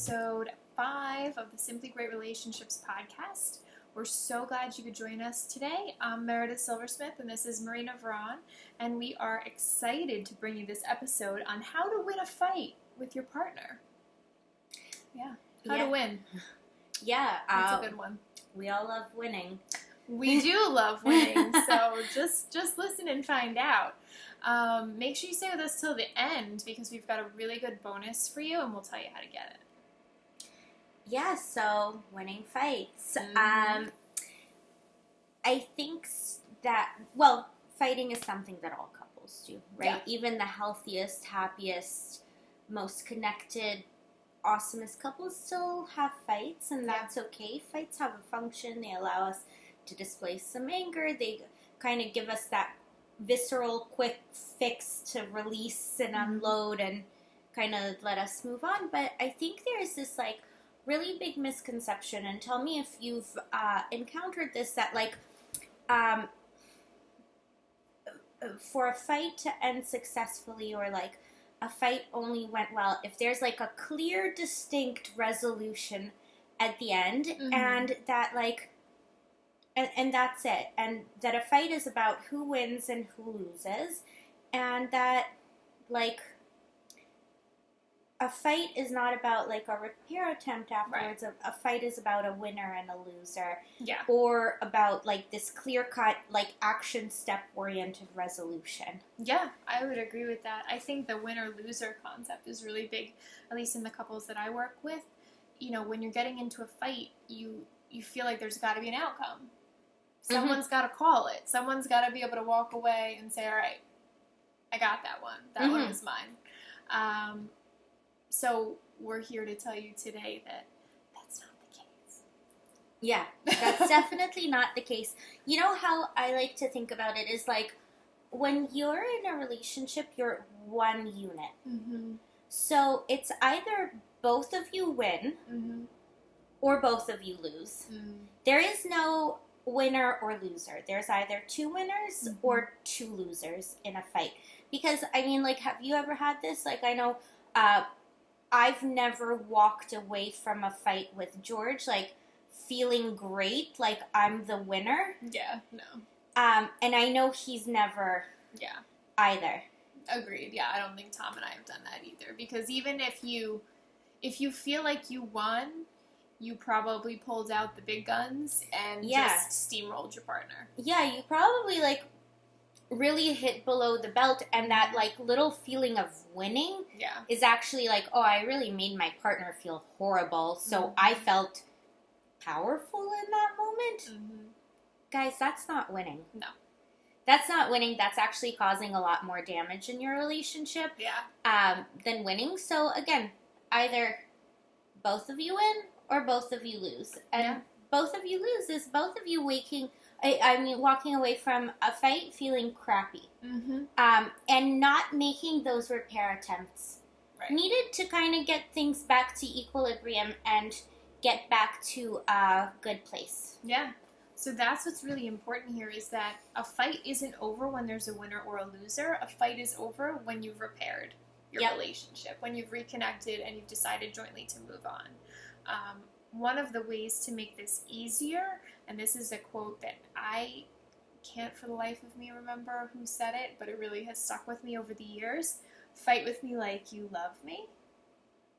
episode 5 of the Simply Great Relationships podcast. We're so glad you could join us today. I'm Meredith Silversmith, and this is Marina, and we are excited to bring you this episode on how to win a fight with your partner. How to win. Yeah. That's a good one. We all love winning. We do love winning, so just listen and find out. Make sure you stay with us till the end because we've got a really good bonus for you, and we'll tell you how to get it. Yeah, so winning fights. I think that, fighting is something that all couples do, right? Yeah. Even the healthiest, happiest, most connected, awesomest couples still have fights, and that's okay. Fights have a function. They allow us to display some anger. They kind of give us that visceral, quick fix to release and unload and kind of let us move on. But I think there's this, really big misconception, and tell me if you've encountered this, that, for a fight to end successfully or, a fight only went well if there's, a clear, distinct resolution at the end, and that, and that's it. And that a fight is about who wins and who loses. And that, a fight is not about, a repair attempt afterwards. Right. A fight is about a winner and a loser. Yeah. Or about, this clear-cut, action step-oriented resolution. Yeah, I would agree with that. I think the winner-loser concept is really big, at least in the couples that I work with. You know, when you're getting into a fight, you feel like there's got to be an outcome. Someone's got to call it. Someone's got to be able to walk away and say, all right, I got that one. That one was mine. So we're here to tell you today that that's not the case. Yeah, that's definitely not the case. You know how I like to think about it is when you're in a relationship, you're one unit. Mm-hmm. So it's either both of you win or both of you lose. Mm. There is no winner or loser. There's either two winners or two losers in a fight. Because, have you ever had this? I know I've never walked away from a fight with George, feeling great, I'm the winner. Yeah, no. And I know he's never either. Agreed. Yeah, I don't think Tom and I have done that either. Because even if you feel like you won, you probably pulled out the big guns and just steamrolled your partner. Yeah, you probably, really hit below the belt, and that, little feeling of winning is actually, I really made my partner feel horrible, so I felt powerful in that moment. Guys, that's not winning. No. That's not winning. That's actually causing a lot more damage in your relationship than winning. So, again, either both of you win or both of you lose. And both of you lose is both of you walking away from a fight feeling crappy. And not making those repair attempts. Right. Needed to kind of get things back to equilibrium and get back to a good place. Yeah. So that's what's really important here is that a fight isn't over when there's a winner or a loser. A fight is over when you've repaired your relationship, when you've reconnected and you've decided jointly to move on. One of the ways to make this easier, and this is a quote that I can't for the life of me remember who said it, but it really has stuck with me over the years. Fight with me like you love me,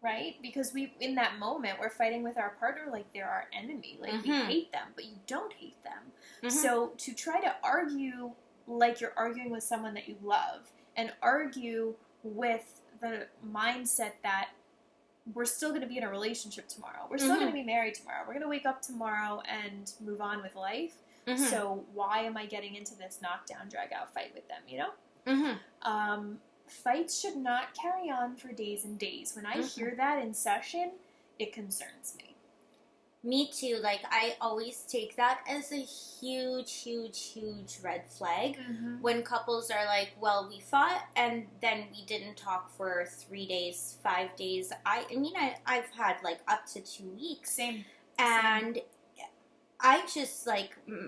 right? Because in that moment, we're fighting with our partner like they're our enemy. We hate them, but you don't hate them. So to try to argue like you're arguing with someone that you love and argue with the mindset that we're still going to be in a relationship tomorrow. We're still going to be married tomorrow. We're going to wake up tomorrow and move on with life. So why am I getting into this knockdown, drag-out fight with them, you know? Fights should not carry on for days and days. When I hear that in session, it concerns me. Me too. I always take that as a huge, huge, huge red flag when couples are we fought and then we didn't talk for 3 days, 5 days. I've had up to 2 weeks. Same. And I just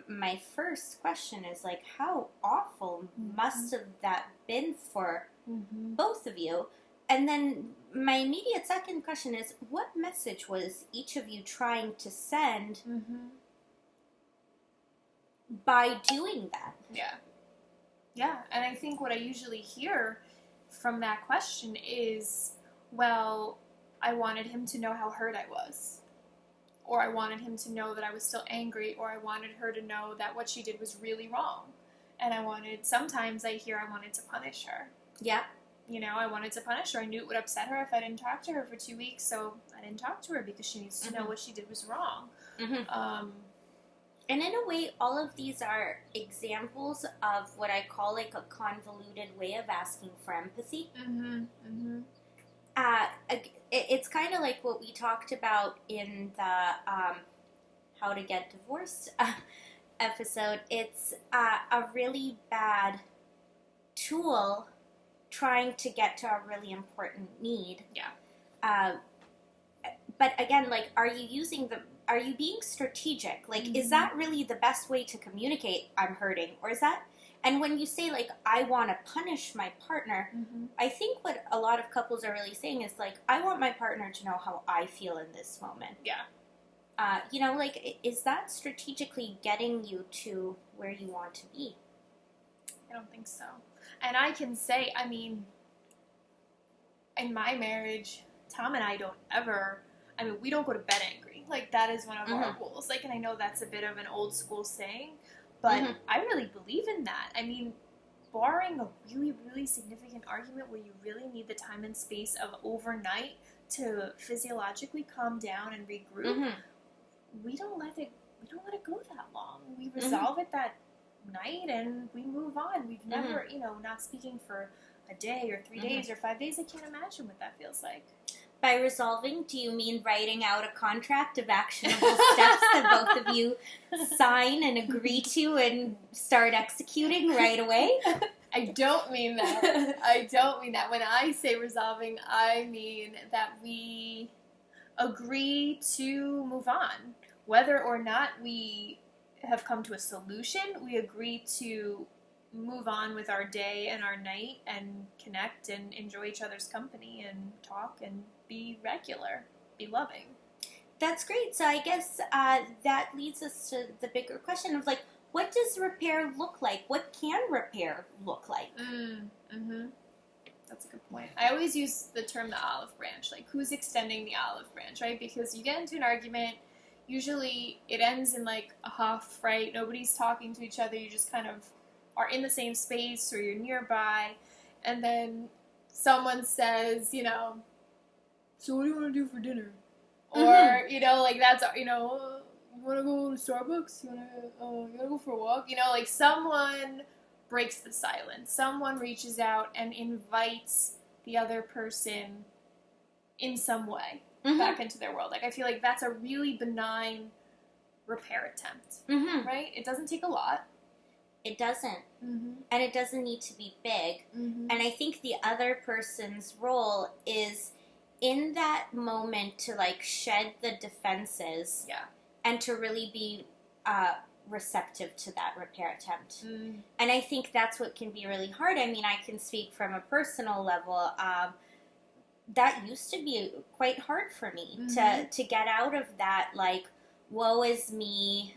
my first question is how awful must have that been for both of you? And then my immediate second question is, what message was each of you trying to send by doing that? Yeah. Yeah, and I think what I usually hear from that question is, well, I wanted him to know how hurt I was. Or I wanted him to know that I was still angry, or I wanted her to know that what she did was really wrong. And sometimes I hear I wanted to punish her. Yeah. You know, I wanted to punish her. I knew it would upset her if I didn't talk to her for 2 weeks, so I didn't talk to her because she needs to know what she did was wrong. And in a way, all of these are examples of what I call like a convoluted way of asking for empathy. It's kind of like what we talked about in the How to Get Divorced episode. It's a really bad tool trying to get to a really important need. Yeah. But again, like, are you being strategic? Like, is that really the best way to communicate I'm hurting? Or is that... And when you say, like, I want to punish my partner, I think what a lot of couples are really saying is, like, I want my partner to know how I feel in this moment. Yeah. You know, like, is that strategically getting you to where you want to be? I don't think so. And I can say, I mean, in my marriage, Tom and I we don't go to bed angry. Like, that is one of our rules. Like, and I know that's a bit of an old school saying, but I really believe in that. I mean, barring a really, really significant argument where you really need the time and space of overnight to physiologically calm down and regroup, we don't let it go that long. We resolve it that night and we move on. We've never, not speaking for a day or 3 days or 5 days. I can't imagine what that feels like. By resolving, do you mean writing out a contract of actionable steps that both of you sign and agree to and start executing right away? I don't mean that. I don't mean that. When I say resolving, I mean that we agree to move on. Whether or not we have come to a solution, we agree to move on with our day and our night and connect and enjoy each other's company and talk and be regular, be loving. That's great. So I guess that leads us to the bigger question of, like, what does repair look like? What can repair look like? That's a good point. I always use the term the olive branch. Like, who's extending the olive branch, right? Because you get into an argument, usually it ends in, like, a huff, right? Nobody's talking to each other. You just kind of are in the same space or you're nearby. And then someone says, so what do you want to do for dinner? Or, like, that's, you want to go to Starbucks? You want to go for a walk? Like, someone breaks the silence. Someone reaches out and invites the other person in some way back into their world. Like, I feel like that's a really benign repair attempt, right? It doesn't take a lot. It doesn't. And it doesn't need to be big. And I think the other person's role is in that moment to, like, shed the defenses and to really be receptive to that repair attempt. And I think that's what can be really hard. I mean, I can speak from a personal level. That used to be quite hard for me to get out of that, like, woe is me,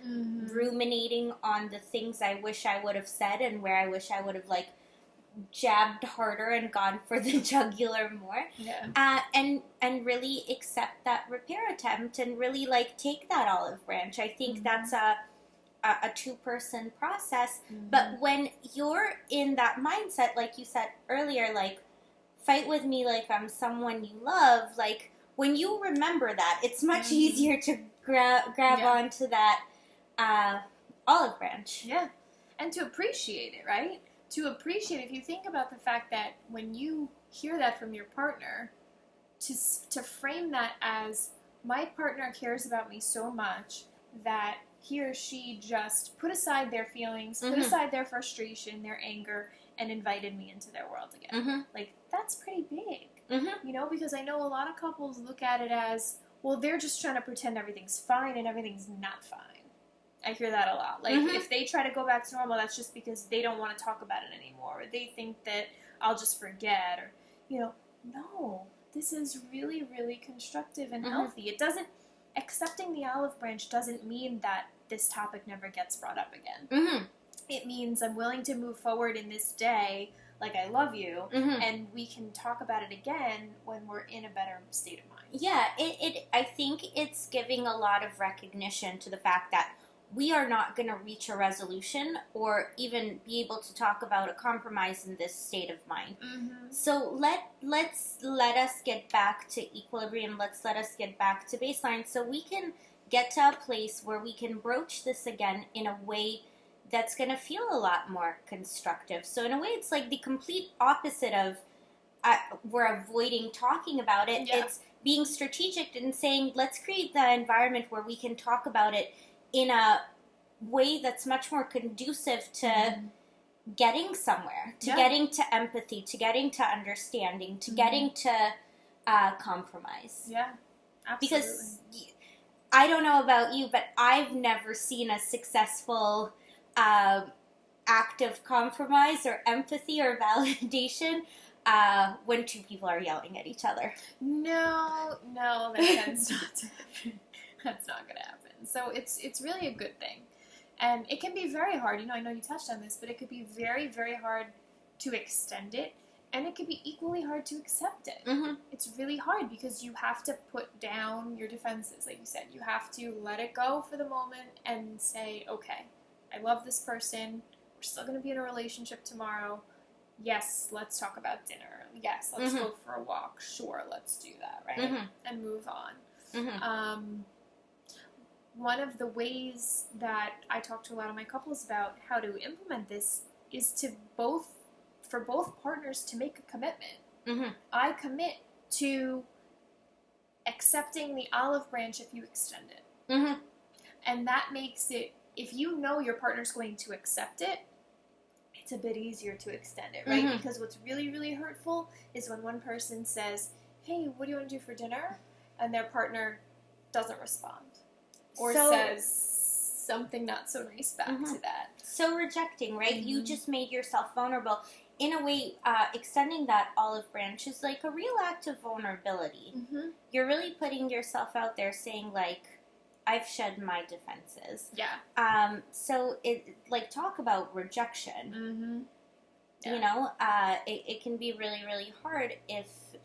ruminating on the things I wish I would have said and where I wish I would have, like, jabbed harder and gone for the jugular more. And really accept that repair attempt and really, like, take that olive branch. I think that's a two-person process. But when you're in that mindset, like you said earlier, like, fight with me like I'm someone you love, like, when you remember that, it's much easier to grab onto that olive branch. Yeah. And to appreciate it, right? To appreciate, if you think about the fact that when you hear that from your partner, to frame that as, my partner cares about me so much that he or she just put aside their feelings, put aside their frustration, their anger, and invited me into their world again. Like, that's pretty big. Because I know a lot of couples look at it as, well, they're just trying to pretend everything's fine and everything's not fine. I hear that a lot. Like, if they try to go back to normal, that's just because they don't want to talk about it anymore. Or they think that I'll just forget. Or, no, this is really, really constructive and healthy. It doesn't, accepting the olive branch doesn't mean that this topic never gets brought up again. It means I'm willing to move forward in this day like I love you, and we can talk about it again when we're in a better state of mind. Yeah, I think it's giving a lot of recognition to the fact that we are not going to reach a resolution or even be able to talk about a compromise in this state of mind. So let us get back to equilibrium. Let us get back to baseline so we can get to a place where we can broach this again in a way that's going to feel a lot more constructive. So in a way, it's like the complete opposite of we're avoiding talking about it. Yeah. It's being strategic and saying, let's create the environment where we can talk about it in a way that's much more conducive to getting somewhere, to getting to empathy, to getting to understanding, to getting to compromise. Yeah, absolutely. Because I don't know about you, but I've never seen a successful act of compromise or empathy or validation when two people are yelling at each other. No, that tends not to happen. That's not going to happen. So it's really a good thing. And it can be very hard. I know you touched on this, but it could be very, very hard to extend it. And it could be equally hard to accept it. It's really hard because you have to put down your defenses, like you said. You have to let it go for the moment and say, okay, I love this person. We're still going to be in a relationship tomorrow. Yes, let's talk about dinner. Yes, let's go for a walk. Sure, let's do that, right? And move on. One of the ways that I talk to a lot of my couples about how to implement this is for both partners to make a commitment. I commit to accepting the olive branch if you extend it. And that makes it, if you know your partner's going to accept it, it's a bit easier to extend it, right? Because what's really, really hurtful is when one person says, hey, what do you want to do for dinner? And their partner doesn't respond. Or says something not so nice back to that. So rejecting, right? You just made yourself vulnerable. In a way, extending that olive branch is like a real act of vulnerability. You're really putting yourself out there saying, like, I've shed my defenses. Yeah. So, talk about rejection. Yeah. It can be really, really hard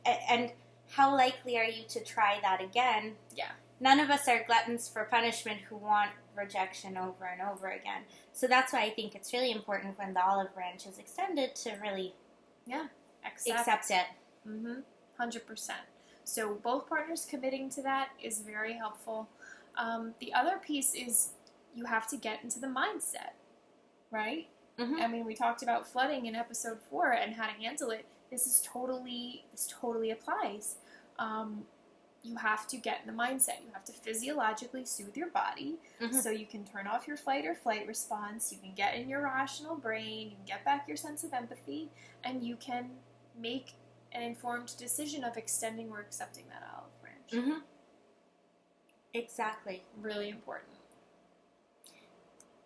and how likely are you to try that again? Yeah. None of us are gluttons for punishment who want rejection over and over again. So that's why I think it's really important when the olive branch is extended to really accept it. 100%. So both partners committing to that is very helpful. The other piece is you have to get into the mindset, right? I mean, we talked about flooding in episode 4 and how to handle it. This totally applies. You have to get in the mindset. You have to physiologically soothe your body so you can turn off your fight or flight response. You can get in your rational brain. You can get back your sense of empathy. And you can make an informed decision of extending or accepting that olive branch. Exactly. Really important.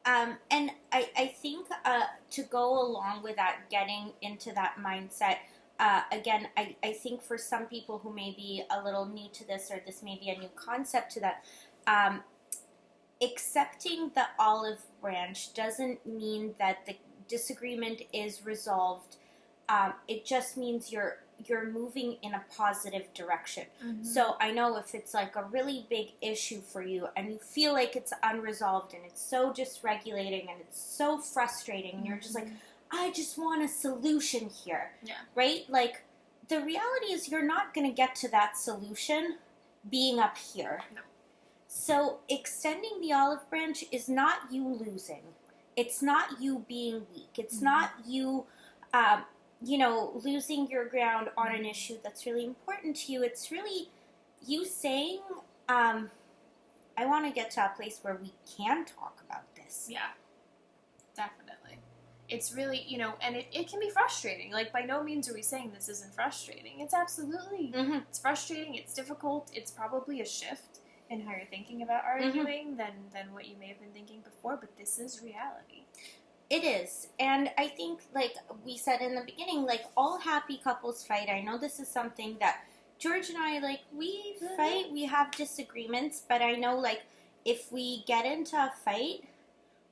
And I think to go along with that, getting into that mindset, again, I think for some people who may be a little new to this or this may be a new concept to that, accepting the olive branch doesn't mean that the disagreement is resolved. It just means you're moving in a positive direction. So I know if it's like a really big issue for you and you feel like it's unresolved and it's so dysregulating and it's so frustrating and you're just like, I just want a solution here. Yeah. Right? Like, the reality is you're not going to get to that solution being up here. No. So extending the olive branch is not you losing. It's not you being weak. It's not you, losing your ground on an issue that's really important to you. It's really you saying, I want to get to a place where we can talk about this. Yeah, definitely. It's really, and it can be frustrating. Like, by no means are we saying this isn't frustrating. It's absolutely. It's frustrating. It's difficult. It's probably a shift in how you're thinking about arguing than what you may have been thinking before. But this is reality. It is. And I think, like we said in the beginning, like, all happy couples fight. I know this is something that George and I, like, we fight, we have disagreements, but I know, like, if we get into a fight,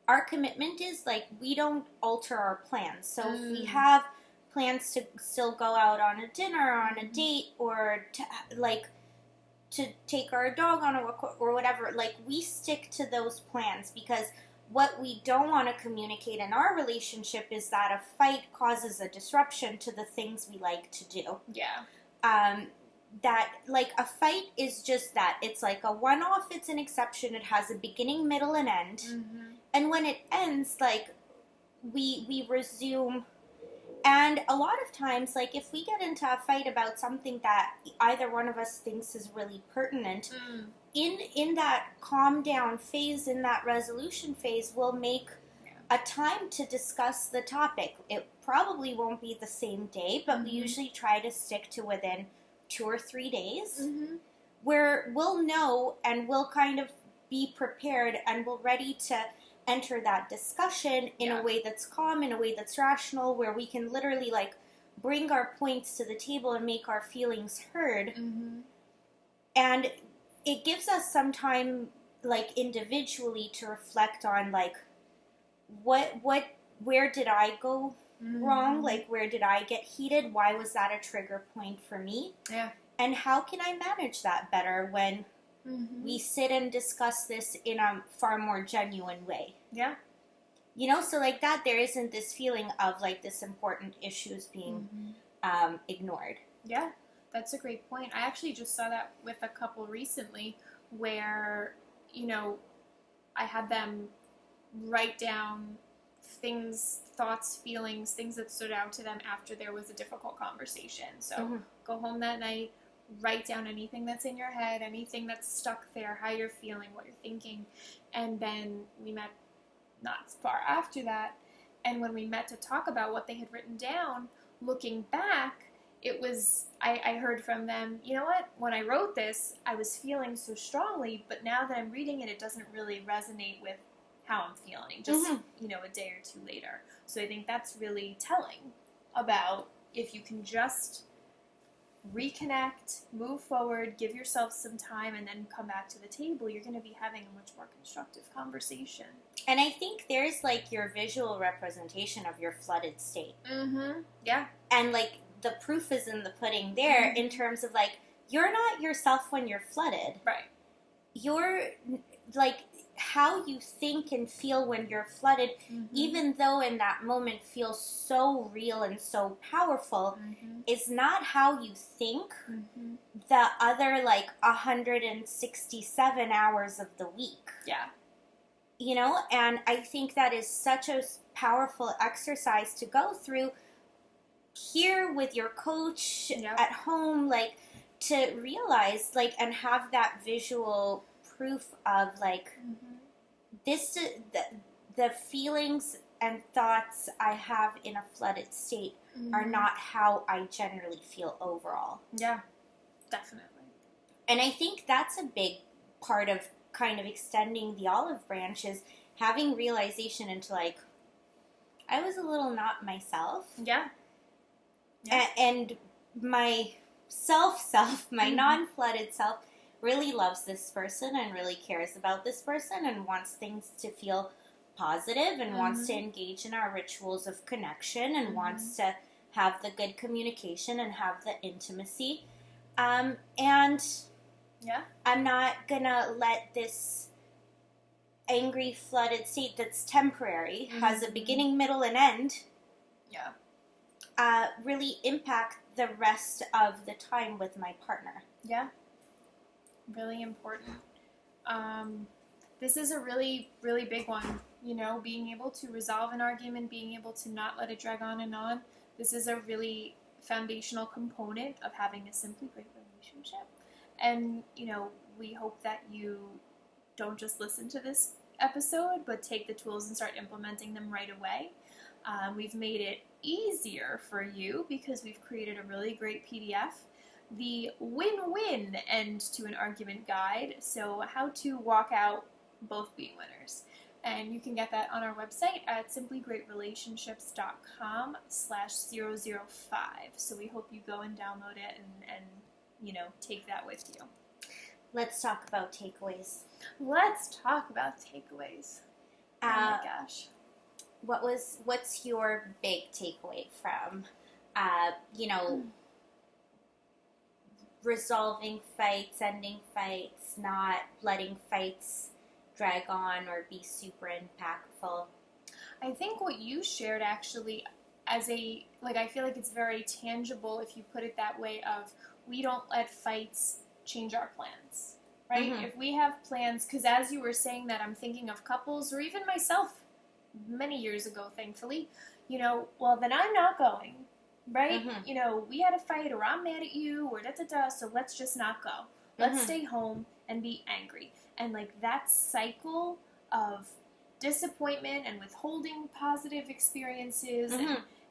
our commitment is, like, we don't alter our plans. So if we have plans to still go out on a dinner or on a date, or to, like, to take our dog on a walk or whatever, like, we stick to those plans, because what we don't want to communicate in our relationship is that a fight causes a disruption to the things we like to do. Yeah. That, like, a fight is just that. It's like a one-off, it's an exception. It has a beginning, middle, and end. And when it ends, like, we resume. And a lot of times, like, if we get into a fight about something that either one of us thinks is really pertinent, in that calm down phase, in that resolution phase, we'll make a time to discuss the topic. It probably won't be the same day, but we usually try to stick to within 2 or 3 days, where we'll know and we'll kind of be prepared and we're ready to enter that discussion in a way that's calm, in a way that's rational, where we can literally, like, bring our points to the table and make our feelings heard. And it gives us some time, like, individually to reflect on, like, where did I go wrong? Like, where did I get heated? Why was that a trigger point for me? Yeah. And how can I manage that better when we sit and discuss this in a far more genuine way? Yeah. You know, so, like, that there isn't this feeling of, like, this important issues being ignored. Yeah, that's a great point. I actually just saw that with a couple recently where, you know, I had them write down things, thoughts, feelings, things that stood out to them after there was a difficult conversation. So go home that night, write down anything that's in your head, anything that's stuck there, how you're feeling, what you're thinking. And then we met not far after that, and when we met to talk about what they had written down, looking back, it was, I heard from them, you know what, when I wrote this, I was feeling so strongly, but now that I'm reading it, it doesn't really resonate with how I'm feeling, just, you know, a day or two later. So I think that's really telling about if you can just reconnect, move forward, give yourself some time, and then come back to the table, you're going to be having a much more constructive conversation. And I think there's, like, your visual representation of your flooded state. Yeah. And, like, the proof is in the pudding there in terms of, like, you're not yourself when you're flooded. Right. You're, like, how you think and feel when you're flooded, even though in that moment feels so real and so powerful, is not how you think the other, like, 167 hours of the week. Yeah. You know, and I think that is such a powerful exercise to go through here with your coach at home, like, to realize, like, and have that visual proof of, like, this, the feelings and thoughts I have in a flooded state are not how I generally feel overall. Yeah, definitely. And I think that's a big part of kind of extending the olive branch, is having realization into, like, I was a little not myself. Yeah. And my my non-flooded self really loves this person and really cares about this person and wants things to feel positive and wants to engage in our rituals of connection and wants to have the good communication and have the intimacy. And I'm not gonna let this angry, flooded state that's temporary, has a beginning, middle, and end, really impact the rest of the time with my partner. Yeah. Really important. This is a really, really big one. You know, being able to resolve an argument, being able to not let it drag on and on. This is a really foundational component of having a simply great relationship. And, you know, we hope that you don't just listen to this episode, but take the tools and start implementing them right away. We've made it easier for you because we've created a really great PDF, the win-win end to an argument guide, so how to walk out both being winners. And you can get that on our website at simplygreatrelationships.com/005. So we hope you go and download it and take that with you. Let's talk about takeaways. Let's talk about takeaways. Oh my gosh. What's your big takeaway from, resolving fights, ending fights, not letting fights drag on or be super impactful? I think what you shared actually I feel like it's very tangible if you put it that way of we don't let fights change our plans, right? Mm-hmm. If we have plans, because as you were saying that, I'm thinking of couples or even myself many years ago, thankfully, well, then I'm not going, right? Mm-hmm. We had a fight or I'm mad at you or da-da-da, so let's just not go. Let's stay home and be angry. And that cycle of disappointment and withholding positive experiences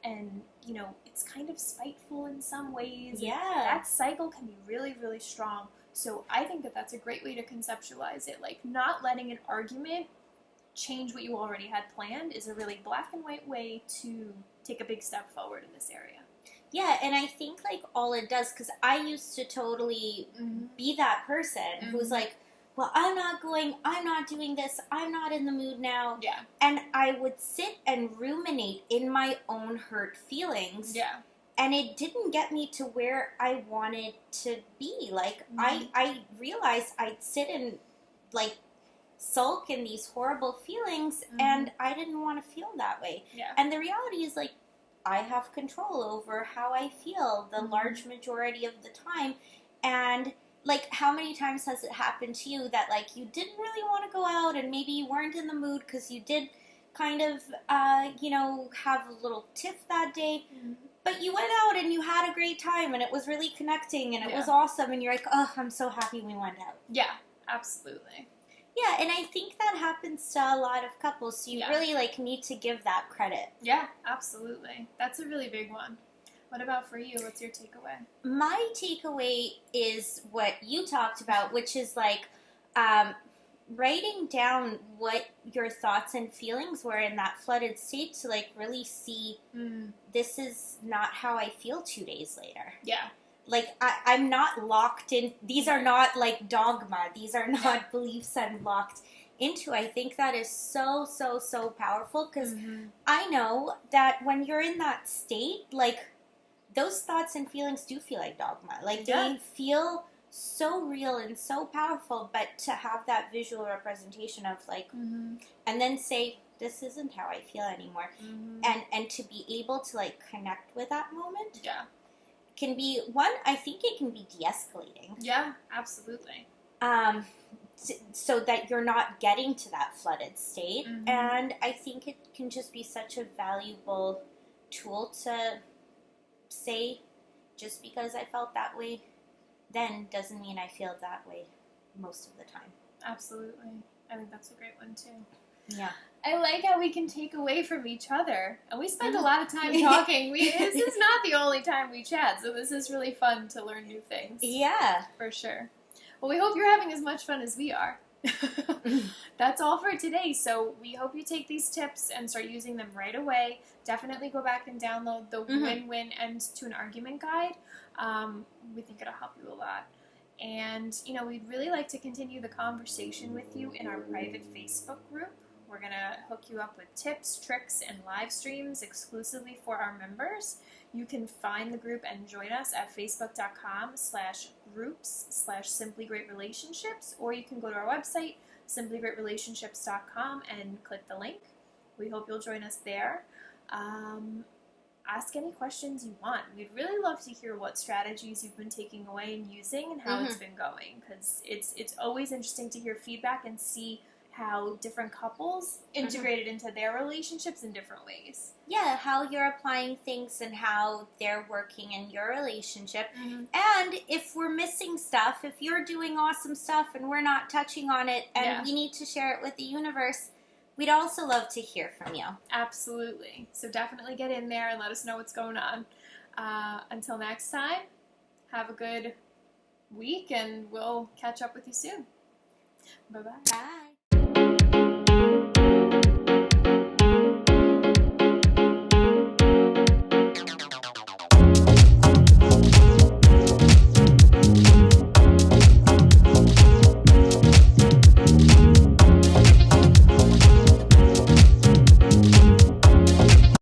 and it's kind of spiteful in some ways. Yeah. That cycle can be really, really strong. So I think that that's a great way to conceptualize it. Not letting an argument change what you already had planned is a really black and white way to take a big step forward in this area. Yeah, and I think all it does, because I used to totally be that person who's well, I'm not going, I'm not doing this, I'm not in the mood now. Yeah. And I would sit and ruminate in my own hurt feelings. Yeah. And it didn't get me to where I wanted to be. I realized I'd sit and, sulk in these horrible feelings, and I didn't want to feel that way. Yeah. And the reality is, I have control over how I feel the large majority of the time. And, how many times has it happened to you that, you didn't really want to go out and maybe you weren't in the mood because you did kind of, have a little tiff that day, but you went out and you had a great time and it was really connecting and it was awesome and you're like, oh, I'm so happy we went out. Yeah, absolutely. Yeah, and I think that happens to a lot of couples, so you really, need to give that credit. Yeah, absolutely. That's a really big one. What about for you? What's your takeaway? My takeaway is what you talked about, which is, writing down what your thoughts and feelings were in that flooded state to, really see this is not how I feel 2 days later. Yeah. I'm not locked in. These are not dogma. These are not beliefs I'm locked into. I think that is so, so, so powerful because I know that when you're in that state, those thoughts and feelings do feel like dogma. They feel so real and so powerful, but to have that visual representation of and then say, this isn't how I feel anymore. And to be able to connect with that moment. Yeah. Can be I think it can be de-escalating. Yeah, absolutely. So that you're not getting to that flooded state. And I think it can just be such a valuable tool to say, just because I felt that way then doesn't mean I feel that way most of the time. Absolutely. I think that's a great one too. Yeah. I like how we can take away from each other. And we spend a lot of time talking. This is not the only time we chat, so this is really fun to learn new things. Yeah. For sure. Well, we hope you're having as much fun as we are. That's all for today. So we hope you take these tips and start using them right away. Definitely go back and download the Win-Win End to an Argument Guide. We think it'll help you a lot. And, we'd really like to continue the conversation with you in our private Facebook group. We're going to hook you up with tips, tricks, and live streams exclusively for our members. You can find the group and join us at facebook.com/groups/simplygreatrelationships, or you can go to our website, simplygreatrelationships.com, and click the link. We hope you'll join us there. Ask any questions you want. We'd really love to hear what strategies you've been taking away and using and how it's been going, because it's always interesting to hear feedback and see how different couples integrated into their relationships in different ways. Yeah, how you're applying things and how they're working in your relationship. And if we're missing stuff, if you're doing awesome stuff and we're not touching on it and we need to share it with the universe, we'd also love to hear from you. Absolutely. So definitely get in there and let us know what's going on. Until next time, have a good week and we'll catch up with you soon. Bye-bye. Bye.